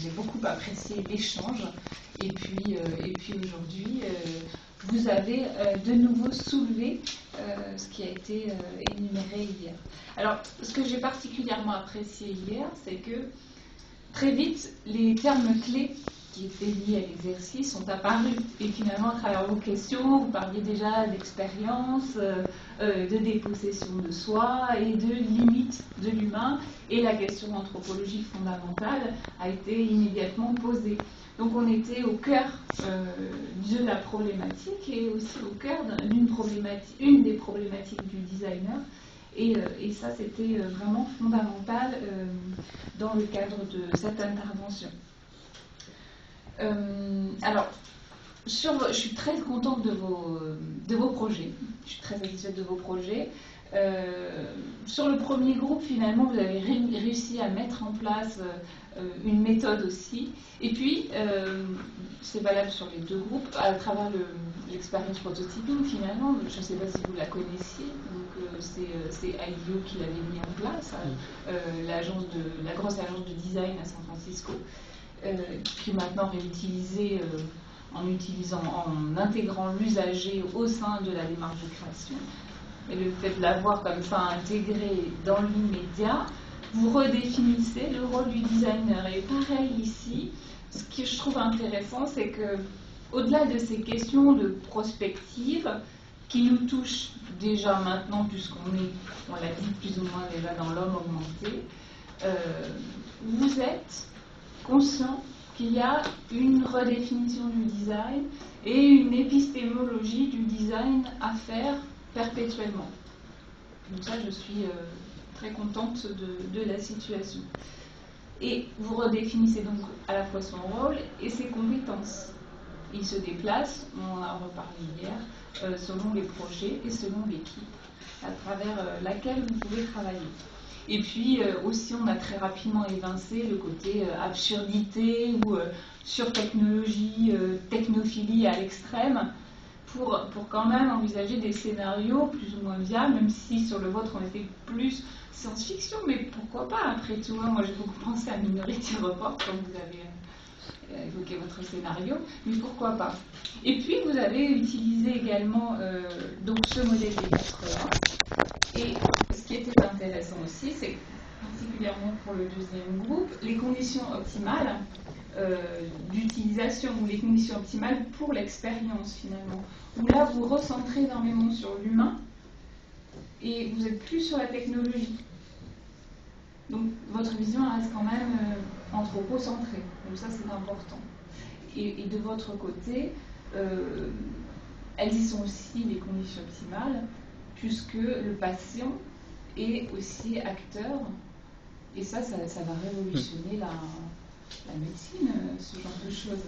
J'ai beaucoup apprécié l'échange. Et puis aujourd'hui, vous avez de nouveau soulevé ce qui a été énuméré hier. Alors, ce que j'ai particulièrement apprécié hier, c'est que très vite, les termes clés qui étaient liés à l'exercice sont apparus. Et finalement, à travers vos questions, vous parliez déjà d'expérience, de dépossession de soi et de limites de l'humain. Et la question d'anthropologie fondamentale a été immédiatement posée. Donc on était au cœur de la problématique et aussi au cœur une des problématiques du designer. Et ça, c'était vraiment fondamental dans le cadre de cette intervention. Alors, je suis très contente de vos projets. Je suis très satisfaite de vos projets. Sur le premier groupe, finalement, vous avez réussi à mettre en place une méthode aussi. Et puis, c'est valable sur les deux groupes, à travers l'expérience prototyping, finalement. Je ne sais pas si vous la connaissiez. Donc, c'est IDEO qui l'avait mis en place, la grosse agence de design à San Francisco, qui est maintenant réutilisée en intégrant l'usager au sein de la démarche de création. Et le fait de l'avoir comme ça intégré dans l'immédiat, vous redéfinissez le rôle du designer. Et pareil ici, ce que je trouve intéressant, c'est que au-delà de ces questions de prospective qui nous touchent déjà maintenant, puisqu'on l'a dit plus ou moins déjà dans l'homme augmenté, vous êtes conscient qu'il y a une redéfinition du design et une épistémologie du design à faire perpétuellement. Donc ça, je suis très contente de la situation. Et vous redéfinissez donc à la fois son rôle et ses compétences. Il se déplace, on en a reparlé hier, selon les projets et selon l'équipe à travers laquelle vous pouvez travailler. Et puis aussi, on a très rapidement évincé le côté absurdité ou surtechnologie, technophilie à l'extrême, pour quand même envisager des scénarios plus ou moins viables, même si sur le vôtre on était plus science-fiction, mais pourquoi pas après tout. Moi j'ai beaucoup pensé à Minority Report quand vous avez évoqué votre scénario, mais pourquoi pas. Et puis vous avez utilisé également donc ce modèle des 4 heures. Et ce qui était intéressant aussi, c'est particulièrement pour le deuxième groupe, les conditions optimales d'utilisation ou les conditions optimales pour l'expérience finalement. Où là, vous recentrez énormément sur l'humain et vous êtes plus sur la technologie. Donc votre vision reste quand même anthropocentrée. Donc ça, c'est important. Et de votre côté, elles y sont aussi les conditions optimales, puisque le patient est aussi acteur. Et ça va révolutionner la médecine, ce genre de choses.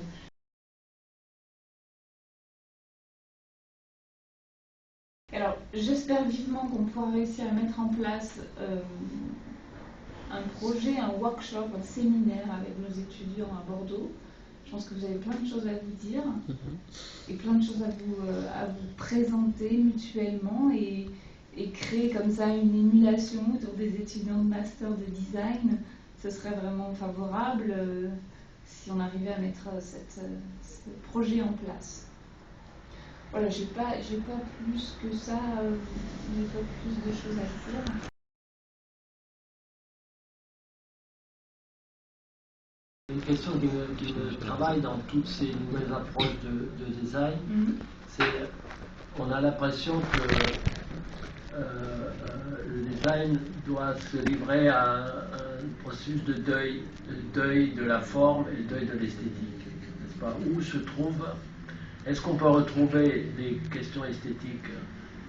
Alors, j'espère vivement qu'on pourra réussir à mettre en place un projet, un workshop, un séminaire avec nos étudiants à Bordeaux. Je pense que vous avez plein de choses à vous dire et plein de choses à vous présenter mutuellement et créer comme ça une émulation autour des étudiants de master de design. Ce serait vraiment favorable si on arrivait à mettre ce projet en place. Voilà, j'ai pas plus que ça, j'ai pas plus de choses à dire. Une question qui me travaille dans toutes ces nouvelles approches de design, c'est on a l'impression que le design doit se livrer à un processus de deuil de la forme et le deuil de l'esthétique, n'est-ce pas? Où se trouve, est-ce qu'on peut retrouver les questions esthétiques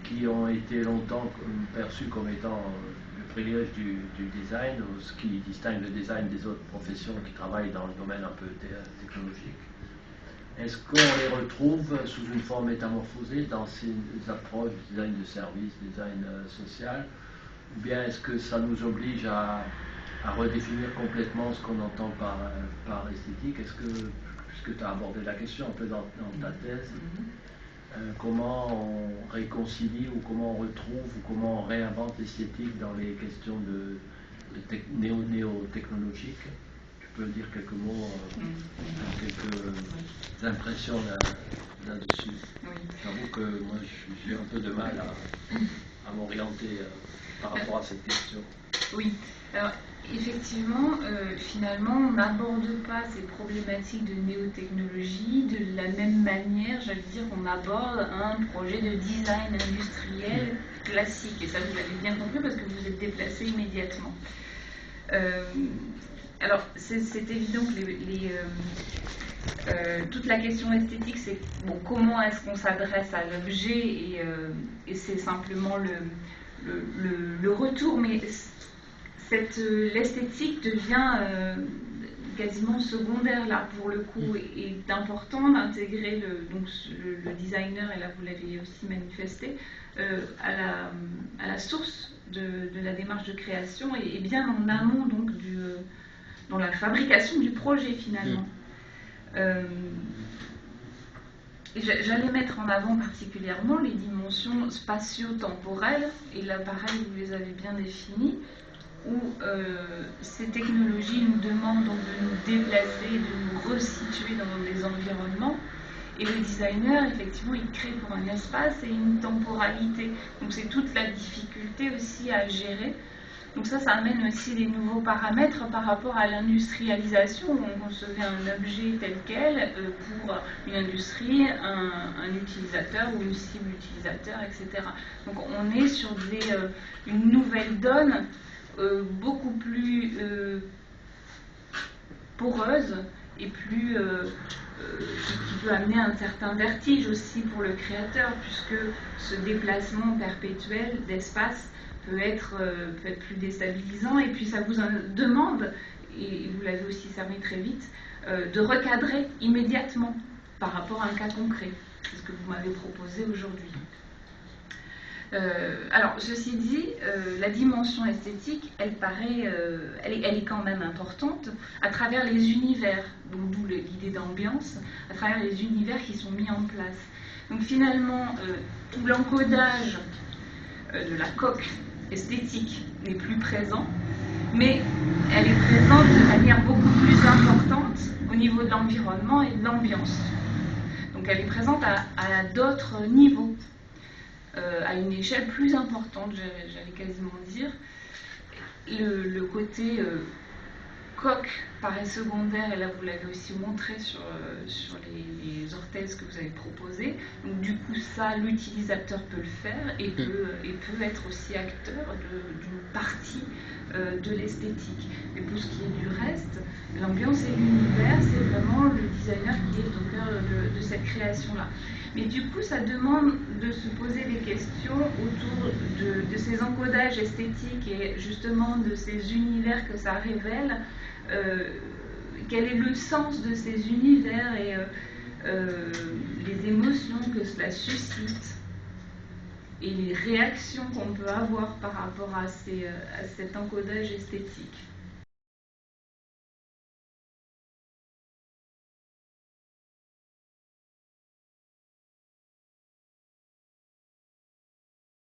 qui ont été longtemps perçues comme étant le privilège du design, ou ce qui distingue le design des autres professions qui travaillent dans le domaine un peu technologique? Est-ce qu'on les retrouve sous une forme métamorphosée dans ces approches de design de service, design social, ou bien est-ce que ça nous oblige à redéfinir complètement ce qu'on entend par esthétique? Est-ce que, puisque tu as abordé la question un peu dans ta thèse, comment on réconcilie ou comment on retrouve ou comment on réinvente l'esthétique dans les questions néo-technologiques? Tu peux dire quelques mots, quelques impressions là-dessus. J'avoue que moi, j'ai un peu de mal à m'orienter par rapport à cette question. Oui, alors effectivement, finalement, on n'aborde pas ces problématiques de néotechnologie de la même manière, j'allais dire, qu'on aborde un projet de design industriel classique. Et ça, vous l'avez bien compris parce que vous êtes déplacé immédiatement. Alors, c'est évident que toute la question esthétique, c'est bon, comment est-ce qu'on s'adresse à l'objet, et c'est simplement le retour, mais l'esthétique devient quasiment secondaire là pour le coup, et est important d'intégrer le designer, et là vous l'avez aussi manifesté, à la source de la démarche de création, et bien en amont donc dans la fabrication du projet finalement. J'allais mettre en avant particulièrement les dimensions spatio-temporelles, et là pareil vous les avez bien définies, où ces technologies nous demandent donc de nous déplacer, de nous resituer dans des environnements, et le designer effectivement il crée pour un espace et une temporalité, donc c'est toute la difficulté aussi à gérer. Donc ça amène aussi des nouveaux paramètres par rapport à l'industrialisation, où on concevait un objet tel quel pour une industrie, un utilisateur ou une cible utilisateur, etc. Donc on est sur une nouvelle donne beaucoup plus poreuse et plus qui peut amener un certain vertige aussi pour le créateur, puisque ce déplacement perpétuel d'espace peut être plus déstabilisant, et puis ça vous demande, et vous l'avez aussi cerné très vite, de recadrer immédiatement par rapport à un cas concret. C'est ce que vous m'avez proposé aujourd'hui. Alors, ceci dit, la dimension esthétique, elle est quand même importante à travers les univers, donc d'où l'idée d'ambiance, à travers les univers qui sont mis en place. Donc finalement, tout l'encodage de la coque esthétique n'est plus présent, mais elle est présente de manière beaucoup plus importante au niveau de l'environnement et de l'ambiance. Donc elle est présente à d'autres niveaux. À une échelle plus importante, j'allais quasiment dire. Le côté coque paraît secondaire, et là vous l'avez aussi montré sur les orthèses que vous avez proposées. Donc du coup ça, l'utilisateur peut le faire et peut être aussi acteur d'une partie de l'esthétique. Mais pour ce qui est du reste, l'ambiance et l'univers, c'est vraiment le designer qui est au cœur de cette création-là. Mais du coup, ça demande de se poser des questions autour de ces encodages esthétiques et justement de ces univers que ça révèle. Quel est le sens de ces univers et les émotions que cela suscite et les réactions qu'on peut avoir par rapport à cet encodage esthétique.